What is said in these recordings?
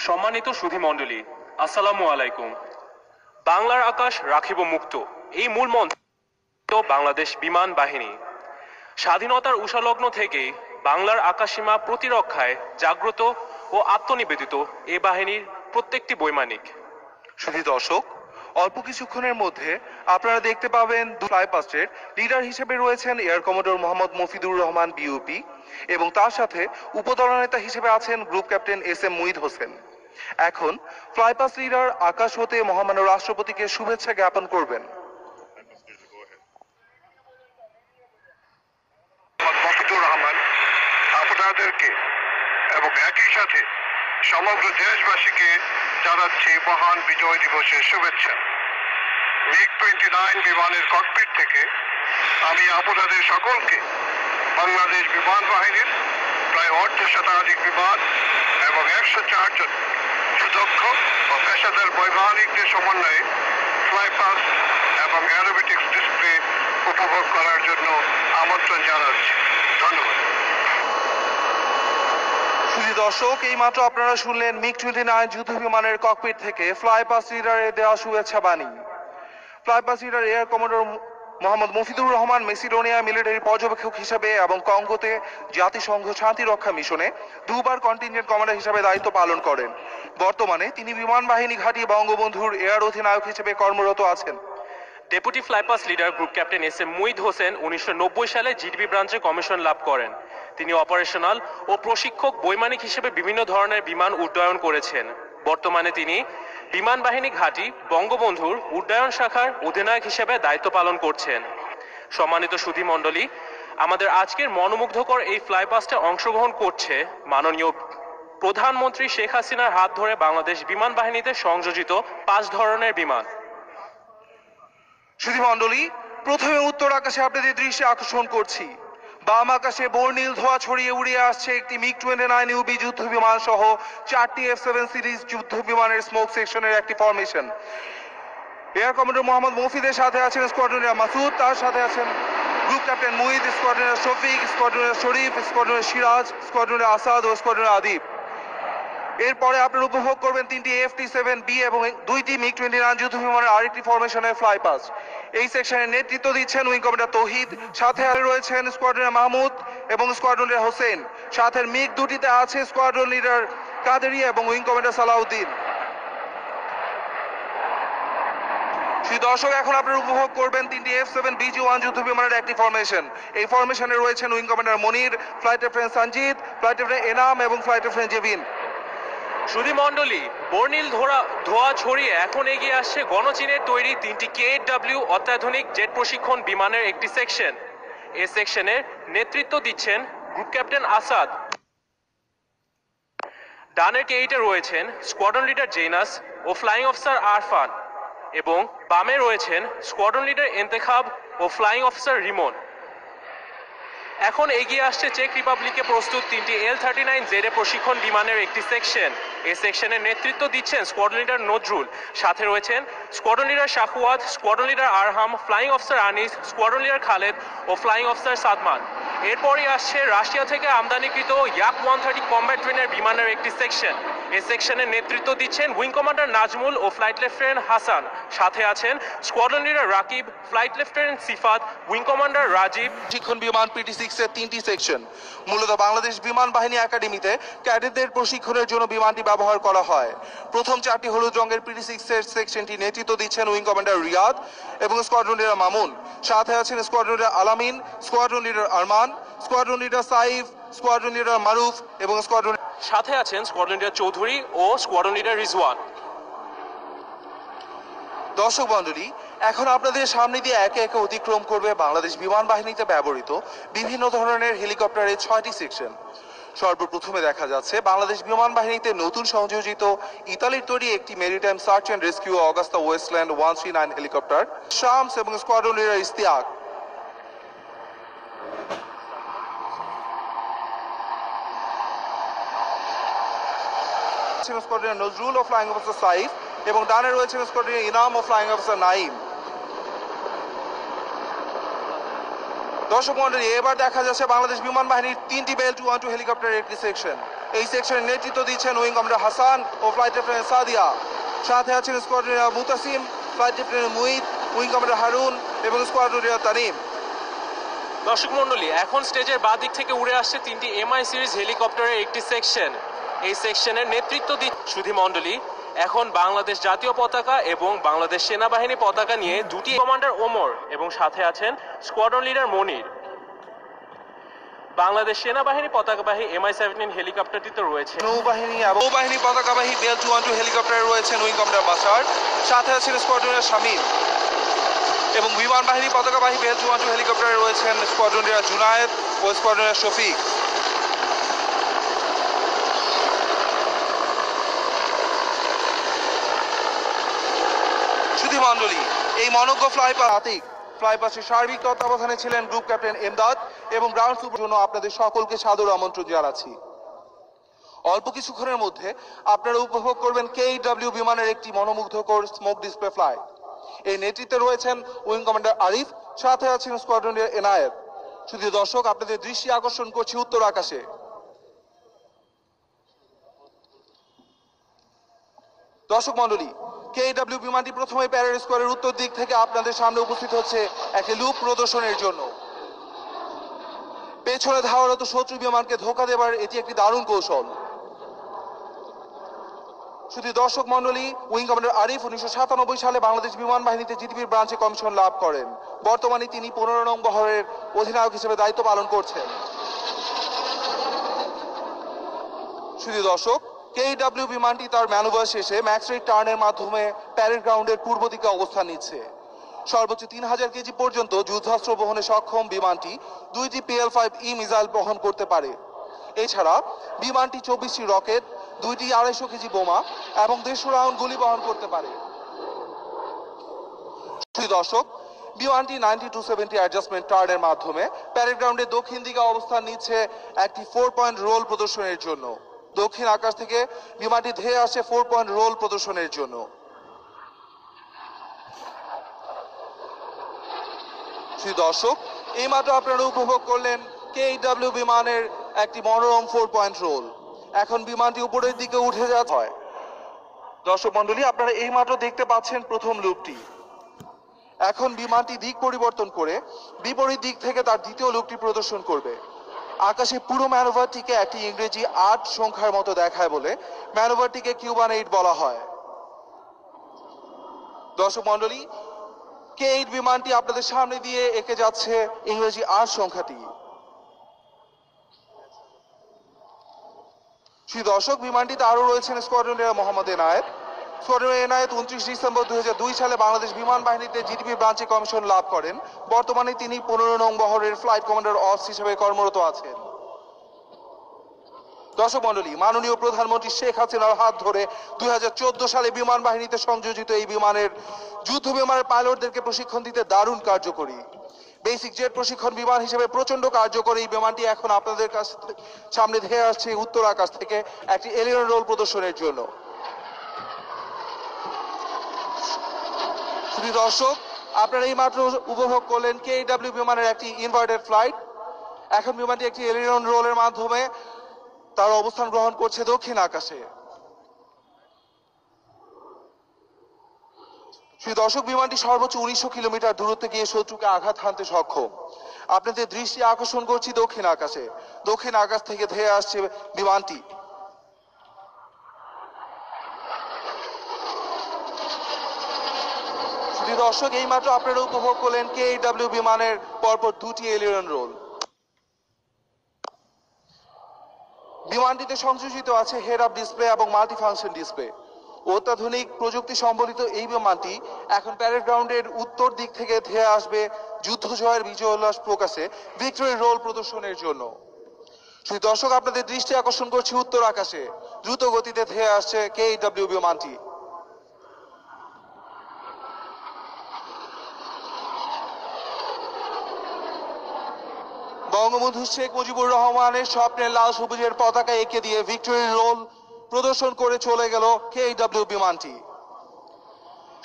সম্মানিত সুধীমণ্ডলী, আসসালামু আলাইকুম। বাংলার আকাশ রাখিব মুক্ত, এই মূল মন্ত্র বাংলাদেশ বিমান বাহিনী। স্বাধীনতার উষালগ্ন থেকেই বাংলার আকাশসীমা প্রতিরক্ষায় জাগ্রত ও আত্মনিবেদিত এ বাহিনীর প্রত্যেকটি বৈমানিক। শুধু দর্শক, অল্প কিছুক্ষণের মধ্যে আপনারা দেখতে পাবেন ফ্লাইপাস্টের লিডার হিসেবে রয়েছেন air commodore Mohammad Mofidur Rahman BUP এবং তার সাথে উপদলনেতা হিসেবে আছেন group captain S M Muhid Hossain. এখন ফ্লাইপাস্ট লিডার আকাশ হতে মহামান্য রাষ্ট্রপতিকে শুভেচ্ছা জ্ঞাপন করবেন। মফিদুর রহমান আপনাদেরকে এবং একই সাথে সমগ্র দেশবাসীকে জানাচ্ছি মহান বিজয় দিবসের শুভেচ্ছা। MiG-29 বিমানের ককপিট থেকে আমি আপনাদের সকলকে বাংলাদেশ বিমান বাহিনীর প্রায় অর্ধশতাধিক বিমান এবং 104 জন সুদক্ষ ও পেশাদার বৈমানিকদের সমন্বয়ে ফ্লাইপাস্ট এবং অ্যারোবেটিক্স ডিসপ্লে উপভোগ করার জন্য আমন্ত্রণ জানাচ্ছি। ধন্যবাদ। শুধু দর্শক, এই মাত্র আপনারা শুনলেন MiG-29 যুদ্ধ বিমানের ককপিট থেকে ফ্লাইপাস্ট লিডারের দেওয়া শুভেচ্ছা বাণী। Flypast leader air commodore Mohammad Mofidur Rahman Macedonia military পর্যবেক্ষক হিসেবে এবং কঙ্গোতে জাতিসংঘ শান্তি রক্ষা মিশনে দুবার কন্টিনজেন্ট কমান্ডার হিসেবে দায়িত্ব পালন করেন। বর্তমানে তিনি বিমান বাহিনী ঘাঁটি বঙ্গবন্ধুর এয়ার অধিনায়ক হিসেবে কর্মরত আছেন। Deputy flypast leader group captain S M Muhid Hossain 1990 সালে জিডিবি ব্রাঞ্চে কমিশন লাভ করেন। তিনি অপারেশনাল ও প্রশিক্ষক বৈমানিক হিসেবে বিভিন্ন ধরনের বিমান উড্ডয়ন করেছেন। বর্তমানে তিনি বিমান বাহিনী ঘাঁটি বঙ্গবন্ধুর উড্ডয়ন শাখার অধিনায়ক হিসেবে দায়িত্ব পালন করছেন। সম্মানিত সুধীমণ্ডলী, আমাদের আজকের মনোমুগ্ধকর এই ফ্লাইপাস্টে অংশগ্রহণ করছে মাননীয় প্রধানমন্ত্রী শেখ হাসিনার হাত ধরে বাংলাদেশ বিমান বাহিনীতে সংযোজিত 5 ধরনের বিমান। সুধীমণ্ডলী, প্রথমে উত্তর আকাশে আপনাদের দৃষ্টি আকর্ষণ করছি। বাম আকাশে বর্ণিল ধোঁয়া ছড়িয়ে উড়িয়ে আসছে একটি MiG-29 ইউবি যুদ্ধ বিমান সহ 4টি F-7 সিরিজ যুদ্ধ বিমানের স্মোক সেকশনের একটি ফরমেশন। এয়ার কমান্ডার মোহাম্মদ মফিদের সাথে আছেন স্কোয়াড্রনের মাসুদ, তার সাথে আছেন গ্রুপ ক্যাপ্টেন মুহিদ, স্কোয়াড্রনের শফিক, স্কোয়াড্রনের শরীফ, স্কোয়াড্রনের সিরাজ, স্কোয়াড্রনের আসাদ ও স্কোয়াড্রনের আদিব। এরপরে আপনারা উপভোগ করবেন 3টি FT-7B এবং 2টি MiG-29 যুদ্ধ বিমানের আরেকটি ফরমেশনের ফ্লাইপাস্ট। এই সেকশনের নেতৃত্ব দিচ্ছেন উইং কমান্ডার তৌহিদ, সাথে রয়েছেন স্কোয়াড্রনের মাহমুদ এবং স্কোয়াড্রনের হোসেন। সাথে মিগ 2টিতে আছে স্কোয়াড্রন লিডার কাদেরিয়া এবং উইং কমান্ডার সালাউদ্দিন। দর্শক, এখন আপনারা উপভোগ করবেন 3টি F-7BG-1 যুদ্ধ বিমানের একটি ফরমেশন। এই ফরমেশনে রয়েছেন wing commander Monir, flight lieutenant Sanjit, flight lieutenant Enam এবং ফ্লাইট লেফটেন্যান্ট জেবিন। সুধীমণ্ডলী, বর্ণিল ধোঁয়া ছড়িয়ে এখন এগিয়ে আসছে গণচীনের তৈরি 3টি KW অত্যাধুনিক জেট প্রশিক্ষণ বিমানের একটি সেকশন। এই সেকশনের নেতৃত্ব দিচ্ছেন গ্রুপ ক্যাপ্টেন আসাদ। ডানের K-8-এ রয়েছেন স্কোয়াড্রন লিডার জেনাস ও ফ্লাইং অফিসার আরফান এবং বামে রয়েছেন স্কোয়াড্রন লিডার এন্তেখাব ও ফ্লাইং অফিসার রিমন। এখন এগিয়ে আসছে চেক রিপাবলিকে প্রস্তুত 3টি L-39Z প্রশিক্ষণ বিমানের একটি সেকশন। এই সেকশনের নেতৃত্ব দিচ্ছেন স্কোয়াড্রন লিডার নজরুল, সাথে রয়েছেন squadron leader Shahwat, squadron leader Arham, flying officer Anis, squadron leader Khaled ও ফ্লাইং অফিসার সাদমান। এরপরই আসছে রাশিয়া থেকে আমদানিকৃত Yak-130 কম্ব্যাট ট্রেনের বিমানের একটি সেকশন। এই সেকশনের নেতৃত্ব দিচ্ছেন উইং কমান্ডার নাজমুল ও ফ্লাইট লেফটেন্যান্ট হাসান, সাথে আছেন squadron leader Rakib, flight lieutenant Sifat, wing commander Rajib. প্রশিক্ষণ বিমান PT-6 এর 3টি সেকশন। মূলত বাংলাদেশ বিমান বাহিনী একাডেমিতে ক্যাডেটদের প্রশিক্ষণের জন্য বিমানটি ব্যবহার করা হয়। প্রথম 4টি হলুদ রঙের PT-6 এর সেকশনটি নেতৃত্ব দিচ্ছেন উইং কমান্ডার রিয়াদ এবং স্কোয়াড্রন লিডার মামুন, সাথে আছেন squadron leader Alamin, squadron leader Arman, squadron leader Saif, squadron leader Maruf এবং সাথে আছেন স্কোয়াড্রন লিডার চৌধুরী ও স্কোয়াড্রন লিডার রিজওয়ান। দর্শক মণ্ডলী, এখন আপনাদের সামনে দিয়ে একে একে অতিক্রম করবে বাংলাদেশ বিমান বাহিনীতে ব্যবহৃত বিভিন্ন ধরনের হেলিকপ্টারের 6টি সেকশন। সর্বপ্রথমে দেখা যাচ্ছে বাংলাদেশ বিমান বাহিনীতে নতুন সংযোজিত ইতালির তৈরি একটি maritime search and rescue Agusta Westland 139 helicopter Shams এবং squadron leader Istiaq. Squadron Nazrul ও ফ্লাইং অফিসার সাইফ এবং ডানে রয়েছেন স্কোয়াড্রন ইনাম ও ফ্লাইং অফিসার নাইম। দর্শক মন্ডলী, এবার দেখা যাচ্ছে বাংলাদেশ বিমান বাহিনীর 3টি বেল 212 হেলিকপ্টারের একটি সেকশন। এই সেকশনের নেতৃত্ব দিচ্ছেন উইং কমান্ডার হাসান ও ফ্লাইট লেফটেন্যান্ট সাদিয়া। সাথে আছেন squadron Mutasim, flight lieutenant Muhit, wing commander Harun এবং স্কোয়াড্রন তানিম। দর্শক মণ্ডলী, এখন স্টেজের বাঁ দিক থেকে উড়ে আসছে 3টি এমআই সিরিজ হেলিকপ্টারের একটি সেকশন। এই সেকশনের নেতৃত্ব সুধী মণ্ডলী, এখন বাংলাদেশ জাতীয় পতাকা এবং বাংলাদেশ সেনাবাহিনী পতাকা নিয়ে 2টি কমান্ডার ওমর এবং সাথে আছেন স্কোয়াড্রন লিডার মনির। বাংলাদেশ সেনাবাহিনী পতাকাবাহী MI-17 হেলিকপ্টারটিতে রয়েছে নৌবাহিনী পতাকাবাহী বেল 212 হেলিকপ্টারে রয়েছেন উইং কমান্ডার বাসার, সাথে আছেন স্কোয়াড্রনের শামীম। এবং বিমান বাহিনী পতাকাবাহী বেল 212 হেলিকপ্টারে রয়েছেন স্কোয়াড্রনের জুনায়েদ ও স্কোয়াড্রনের শফিক। সুধী মণ্ডলী, এই মনোজ্ঞ ফ্লাইপাসের সার্বিক তত্ত্বাবধানে ছিলেন গ্রুপ ক্যাপ্টেন এমদাদ এবং গ্রাউন্ড সুপার। জন্য আপনাদের সকলকে সাদর আমন্ত্রণ জানাচ্ছি। অল্প কিছুক্ষণের মধ্যে আপনারা উপভোগ করবেন KW বিমানের একটি মনোমুগ্ধকর স্মোক ডিসপ্লে ফ্লাইট। এই নেতৃত্বে রয়েছেন উইং কমান্ডার আরিফ, সাথে আছেন স্কোয়াড্রনের এনায়েত। শুধু দর্শক, আপনাদের দৃষ্টি আকর্ষণ করছি উত্তর আকাশে। দর্শক মণ্ডলী, KW বিমানটি প্রথমে প্যারেড স্কোয়ারের উত্তর দিক থেকে আপনাদের সামনে উপস্থিত হচ্ছে একটি লুপ প্রদর্শনের জন্য। পেছনে ধাওয়ারত শত্রু বিমানকে ধোঁকা দেবার এটি একটি দারুণ কৌশল। শুধু দর্শক মণ্ডলী, উইং কমান্ডার আরিফ 1997 সালে বাংলাদেশ বিমান বাহিনীতে জিটিপির ব্রাঞ্চে কমিশন লাভ করেন। বর্তমানে তিনি 15 নং বহরের অধিনায়ক হিসেবে দায়িত্ব পালন করছেন। শুধু দর্শক, KW বিমানটি তার ম্যানুভার শেষে ম্যাক্স-রেট টার্নের মাধ্যমে প্যারেড গ্রাউন্ডের পূর্ব দিকে অবস্থান নিচ্ছে। সর্বোচ্চ 3000 কেজি পর্যন্ত যুদ্ধাস্ত্র বহনে সক্ষম বিমানটি 2টি PL-5E মিসাইল বহন করতে পারে। এছাড়া বিমানটি 24টি রকেট, 2টি 250 কেজি বোমা এবং 150 রাউন্ড গুলি বহন করতে পারে। দর্শক, বিমানটি 90-270 অ্যাডজাস্টমেন্ট টার্নের মাধ্যমে প্যারেড গ্রাউন্ডের দক্ষিণ দিকে অবস্থান নিচ্ছে একটি 4 পয়েন্ট রোল প্রদর্শনের জন্য। দক্ষিণ আকাশ থেকে বিমানটি ধেয়ে আসে 4 পয়েন্ট রোল প্রদর্শনের জন্য। দর্শক, এইমাত্র আপনারা উপভোগ করলেন KW বিমানের একটি মনোরম 4 পয়েন্ট রোল। এখন বিমানটি উপরের দিকে উঠে যাচ্ছে হয়। দর্শক মণ্ডলী, আপনারা এইমাত্র দেখতে পাচ্ছেন প্রথম লুপটি। এখন বিমানটি দিক পরিবর্তন করে বিপরীত দিক থেকে তার দ্বিতীয় লুপটি প্রদর্শন করবে। আকাশে পুরো ম্যানোভারটিকে একটি ইংরেজি 8 সংখ্যার মতো দেখায় বলে ম্যানোভারটিকে কিউবান 8 বলা হয়। দর্শক মণ্ডলী, K8 বিমানটি আপনাদের সামনে দিয়ে এঁকে যাচ্ছে ইংরেজি 8 সংখ্যাটি। শ্রী দর্শক, বিমানটিতে আরো রয়েছেন স্কোয়াড্রনের মোহাম্মদ এনায়েত। স্কোয়াড্রনের এনায়েত 29 ডিসেম্বর 2002 সালে বাংলাদেশ বিমান বাহিনীতে জিটিপি ব্রাঞ্চে কমিশন লাভ করেন। বর্তমানে তিনি 15 নং বহরের ফ্লাইট কমান্ডার অফ হিসেবে কর্মরত আছেন। দর্শক মণ্ডলী, মাননীয় প্রধানমন্ত্রী শেখ হাসিনার হাত ধরে 2014 সালে বিমান বাহিনীতে সংযোজিত এই বিমানের যুদ্ধ বিমানের পাইলটদেরকে প্রশিক্ষণ দিতে দারুণ কার্যকরী বেসিক জেট প্রশিক্ষণ বিমান হিসেবে প্রচন্ড কার্যকরী এই বিমানটি এখন আপনাদের কাছে সামনে ধেয়ে আসছে উত্তর আকাশ থেকে একটি এলিয়ন রোল প্রদর্শনের জন্য। শুধু দর্শক, আপনারা এই মাত্র উপভোগ করলেন KW বিমানের একটি ইনভার্টেড ফ্লাইট। এখন বিমানটি একটি এলিয়ন রোলের মাধ্যমে তার অবস্থান গ্রহণ করছে দক্ষিণ আকাশে। সেই দর্শক, বিমানটি সর্বোচ্চ 1900 কিলোমিটার দূরত্বে গিয়ে শত্রুকে আঘাত হানতে সক্ষম। আপনাদের দৃষ্টি আকর্ষণ করছি দক্ষিণ আকাশে। দক্ষিণ আকাশ থেকে ধেয়ে আসছে বিমানটি। শুধু দর্শক, এই মাত্র আপনারা উপভোগ করলেন KW বিমানের পরপর 2টি এলিয়ন রোল। বিমানটিতে সংযোজিত আছে হেড আপ ডিসপ্লে এবং মাল্টি ফাংশন ডিসপ্লে। অত্যাধুনিক প্রযুক্তি সম্বলিত এই বিমানটি এখন প্যারেড গ্রাউন্ডের উত্তর দিক থেকে ধেয়ে আসবে যুদ্ধ জয়ের বিজয় উল্লাস প্রকাশে ভিক্টরি রোল প্রদর্শনের জন্য। সেই দর্শক, আপনাদের দৃষ্টি আকর্ষণ করছি উত্তর আকাশে দ্রুত গতিতে ধেয়ে আসছে KW বিমানটি। বঙ্গবন্ধু শেখ মুজিবুর রহমানের স্বপ্নের লাল সবুজের পতাকা এঁকে দিয়ে ভিক্টরি রোল প্রদর্শন করে চলে গেল KW বিমানটি।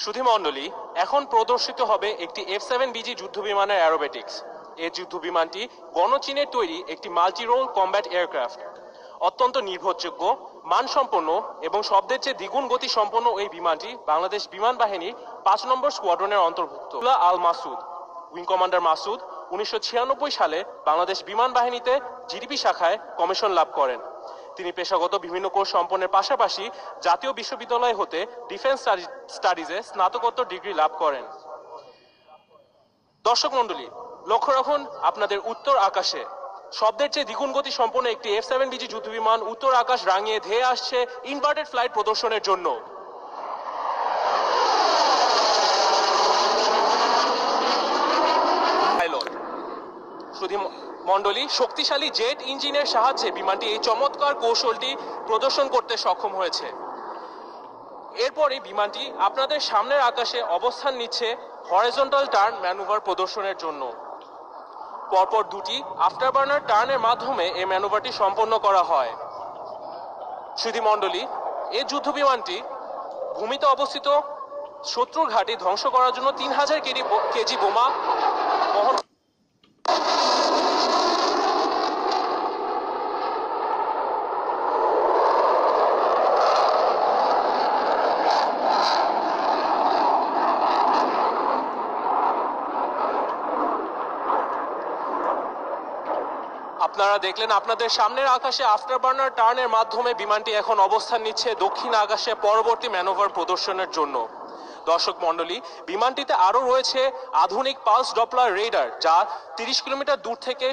সুধী মণ্ডলী, এখন প্রদর্শিত হবে একটি F-7BG যুদ্ধ বিমানের অ্যারোবেটিক্স। এই যুদ্ধ বিমানটি গণচীনের তৈরি একটি মাল্টি রোল কম্ব্যাট এয়ারক্রাফট। অত্যন্ত নির্ভরযোগ্য, মানসম্পন্ন এবং শব্দের চেয়ে দ্বিগুণ গতি সম্পন্ন এই বিমানটি বাংলাদেশ বিমান বাহিনীর 5 নম্বর স্কোয়াড্রনের অন্তর্ভুক্ত। আল মাসুদ উইং কমান্ডার মাসুদ 1996 সালে বাংলাদেশ বিমান বাহিনীতে জিডিপি শাখায় কমিশন লাভ করেন। তিনি পেশাগত বিভিন্ন কোর্স সম্পন্নের পাশাপাশি জাতীয় বিশ্ববিদ্যালয় হতে ডিফেন্স স্টাডিজে স্নাতকোত্তর ডিগ্রি লাভ করেন। দর্শক মণ্ডলী, লক্ষ্য রাখুন আপনাদের উত্তর আকাশে শব্দের চেয়ে দ্বিগুণ গতি সম্পন্ন একটি F-7BG যুদ্ধবিমান উত্তর আকাশ রাঙিয়ে ধেয়ে আসছে ইনভার্টেড ফ্লাইট প্রদর্শনের জন্য। সুধী মণ্ডলী, শক্তিশালী জেট ইঞ্জিনের সাহায্যে বিমানটি এই চমৎকার কৌশলটি প্রদর্শন করতে সক্ষম হয়েছে। এরপরই বিমানটি আপনাদের সামনের আকাশে অবস্থান নিচ্ছে হরাইজন্টাল টার্ন ম্যানুভার প্রদর্শনের জন্য। পরপর দুটি আফটারবার্নার টার্নের মাধ্যমে এই ম্যানুভারটি সম্পন্ন করা হয়। সুধী মণ্ডলী, এই যুদ্ধ বিমানটি ভূমিতে অবস্থিত শত্রুর ঘাঁটি ধ্বংস করার জন্য 3000 কেজি বোমা বহন। আপনারা দেখলেন আপনাদের সামনের আকাশে আফটারবার্নার টার্নের মাধ্যমে বিমানটি এখন অবস্থান নিচ্ছে দক্ষিণ আকাশে পরবর্তী ম্যানোভার প্রদর্শনের জন্য। দর্শক মণ্ডলী, বিমানটিতে আরও রয়েছে আধুনিক পালস ডপলার রেডার, যা 30 কিলোমিটার দূর থেকে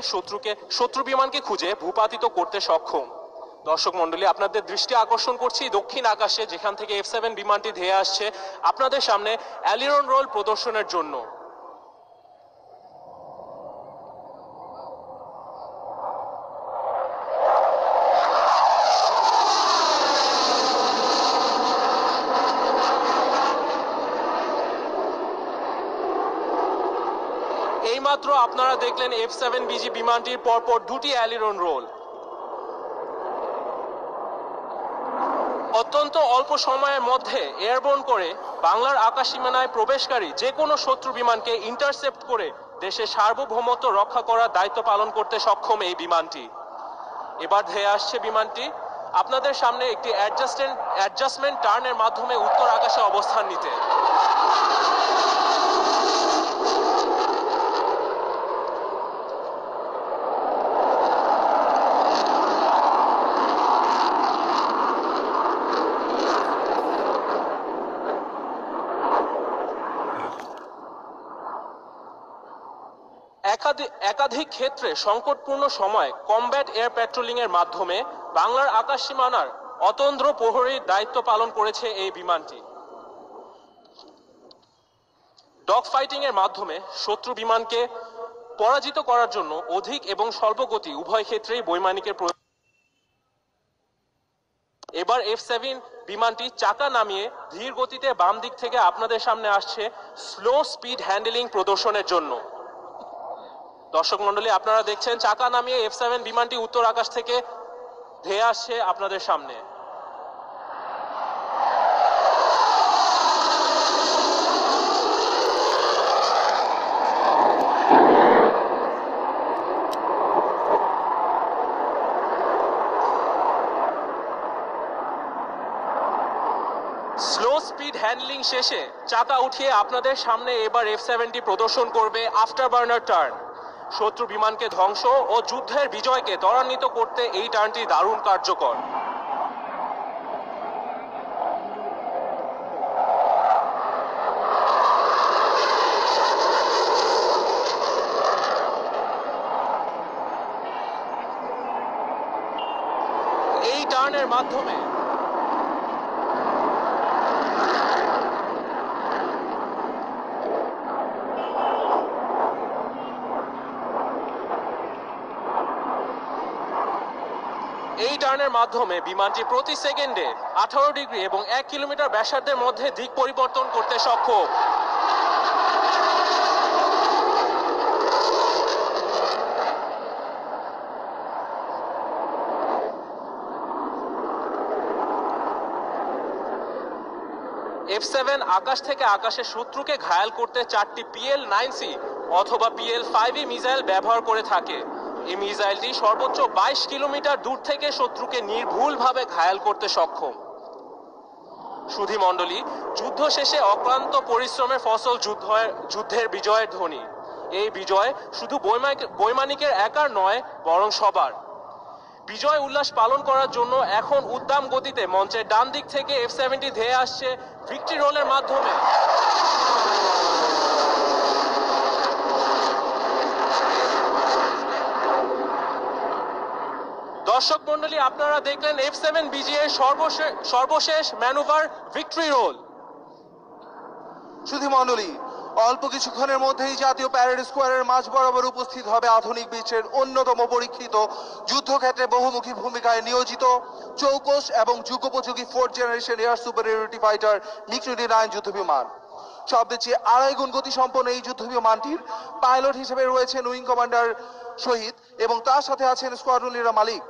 শত্রু বিমানকে খুঁজে ভূপাতিত করতে সক্ষম। দর্শক মণ্ডলী, আপনাদের দৃষ্টি আকর্ষণ করছি দক্ষিণ আকাশে, যেখান থেকে F-7 বিমানটি ধেয়ে আসছে আপনাদের সামনে অ্যালিরন রোল প্রদর্শনের জন্য। এইমাত্র আপনারা দেখলেন F-7BG বিমানটির পরপর দুটি অ্যালিরন রোল। অত্যন্ত অল্প সময়ের মধ্যে এয়ারবোর্ন করে বাংলার আকাশ সীমানায় প্রবেশকারী যে কোনো শত্রু বিমানকে ইন্টারসেপ্ট করে দেশের সার্বভৌমত্ব রক্ষা করার দায়িত্ব পালন করতে সক্ষম এই বিমানটি। এবার ধেয়ে আসছে বিমানটি আপনাদের সামনে একটি অ্যাডজাস্টমেন্ট টার্নের মাধ্যমে উত্তর আকাশে অবস্থান নিতে। একাধিক ক্ষেত্রে সংকটপূর্ণ সময় কমব্যাট এয়ার প্যাট্রোলিং এর মাধ্যমে বাংলার আকাশ সীমানার অতন্দ্র প্রহরীর দায়িত্ব পালন করেছে এই বিমানটি। ডগ ফাইটিং এর মাধ্যমে শত্রু বিমানকে পরাজিত করার জন্য অধিক এবং স্বল্প গতি উভয় ক্ষেত্রেই বৈমানিকের প্রয়োজন। এবার F-7 বিমানটি চাকা নামিয়ে ধীর গতিতে বাম দিক থেকে আপনাদের সামনে আসছে স্লো স্পিড হ্যান্ডেলিং প্রদর্শনের জন্য। দর্শক মণ্ডলী, আপনারা দেখছেন চাকা নামিয়ে F-7 বিমানটি উত্তর আকাশ থেকে ধেয়ে আসছে আপনাদের সামনে। স্লো স্পিড হ্যান্ডলিং শেষে চাকা উঠিয়ে আপনাদের সামনে এবার F-7টি প্রদর্শন করবে আফটারবার্নার টার্ন। শত্রু বিমানকে ধ্বংস ও যুদ্ধের বিজয়কে ত্বরান্বিত করতে এই টার্নটি দারুণ কার্যকর। এই টার্নের মাধ্যমে বিমানটি প্রতি সেকেন্ডে 18 ডিগ্রি এবং 1 কিলোমিটার ব্যাসার্ধের মধ্যে দিক পরিবর্তন করতে সক্ষম। F-7 আকাশ থেকে আকাশে শত্রুকে ঘায়াল করতে 4টি PL-9C অথবা PL-5E মিসাইল ব্যবহার করে থাকে। এই মিসাইলটি সর্বোচ্চ 22 কিলোমিটার দূর থেকে শত্রুকে নির্ভুলভাবে ঘায়েল করতে সক্ষম। সুধী মণ্ডলী, যুদ্ধ শেষে অক্লান্ত পরিশ্রমের ফসল যুদ্ধের বিজয়ের ধ্বনি। এই বিজয় শুধু বৈমানিকের একার নয়, বরং সবার। বিজয় উল্লাস পালন করার জন্য এখন উদ্দাম গতিতে মঞ্চের ডান দিক থেকে F-70 ধেয়ে আসছে ভিক্টরি রোলের মাধ্যমে। দর্শক মণ্ডলী, আপনারা দেখলেন F-7BG এর সর্বশেষ ম্যানুভার ভিক্টরি রোল। সুধী মণ্ডলী, অল্প কিছুক্ষণের মধ্যেই জাতীয় প্যারেড স্কোয়ারের মাঝ বরাবর উপস্থিত হবে আধুনিক বিশ্বের অন্যতম পরীক্ষিত যুদ্ধক্ষেত্রে বহুমুখী ভূমিকায় নিয়োজিত চৌকস এবং যুগোপযোগী 4th generation air superiority fighter MiG-29 যুদ্ধবিমান। সবচেয়ে চেয়ে 2.5 গুণ গতি সম্পন্ন এই যুদ্ধবিমানটির পাইলট হিসেবে রয়েছেন উইং কমান্ডার শহীদ এবং তার সাথে আছেন স্কোয়াড্রন লিডার মালিক।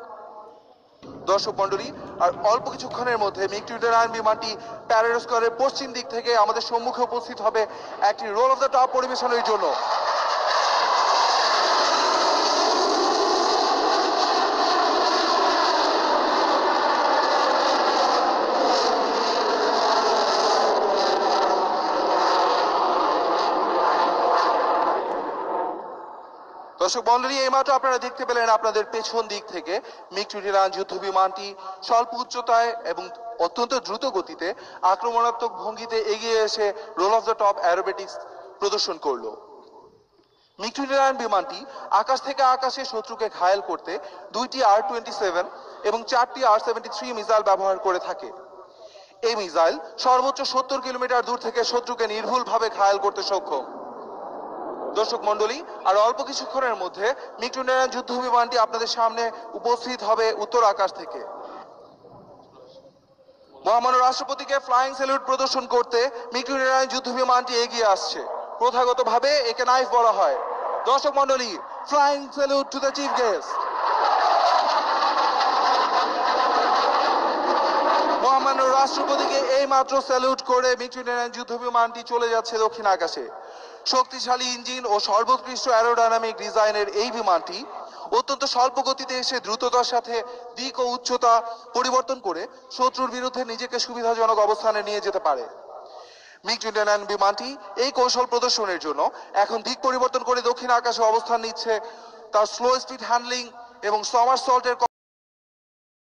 দর্শক মণ্ডলী, আর অল্প কিছুক্ষণের মধ্যে MiG-29 বিমানটি প্যারেড স্কোয়ারের পশ্চিম দিক থেকে আমাদের সম্মুখে উপস্থিত হবে একটি রোল অফ দ্য টপ পরিবেশনের জন্য। দর্শক মণ্ডলী, এইমাত্র আপনারা দেখতে পেলেন আপনাদের পেছন দিক থেকে MiG-29 যুদ্ধ বিমানটি স্বল্প উচ্চতায় এবং অত্যন্ত দ্রুত গতিতে আক্রমণাত্মক ভঙ্গিতে এগিয়ে এসে roll off the top aerobatics প্রদর্শন করলো। MiG-29 বিমানটি আকাশ থেকে আকাশে শত্রুকে ঘায়েল করতে 2টি R-27 এবং 4টি R-73 মিসাইল ব্যবহার করে থাকে। এই মিসাইল সর্বোচ্চ 70 কিলোমিটার দূর থেকে শত্রুকে নির্ভুলভাবে ঘায়েল করতে সক্ষম। দর্শক মণ্ডলী, আর অল্প কিছুক্ষণের মধ্যে MiG-29 যুদ্ধ বিমানটি আপনাদের সামনে উপস্থিত হবে উত্তর আকাশ থেকে। মহামান্য রাষ্ট্রপতিকে ফ্লাইং স্যালুট প্রদর্শন করতে MiG-29 যুদ্ধ বিমানটি এগিয়ে আসছে। প্রথাগতভাবে একে নাইফ বলা হয়। দর্শক মণ্ডলী, flying salute to the chief guest. মহামান্য রাষ্ট্রপতিকে এই মাত্র স্যালুট করে MiG-29 যুদ্ধ বিমানটি চলে যাচ্ছে দক্ষিণ আকাশে। শক্তিশালী ইঞ্জিন ও সর্বোৎকৃষ্ট অ্যারোডাইনামিক ডিজাইনের এই বিমানটি অত্যন্ত স্বল্প গতিতে এসে দ্রুততার সাথে দিক ও উচ্চতা পরিবর্তন করে শত্রুর বিরুদ্ধে নিজেকে সুবিধাজনক অবস্থানে নিয়ে যেতে পারে। MiG-29 বিমানটি এই কৌশল প্রদর্শনের জন্য এখন দিক পরিবর্তন করে দক্ষিণ আকাশে অবস্থান নিচ্ছে। তার স্লো স্পিড হ্যান্ডলিং এবং সমারসল্টের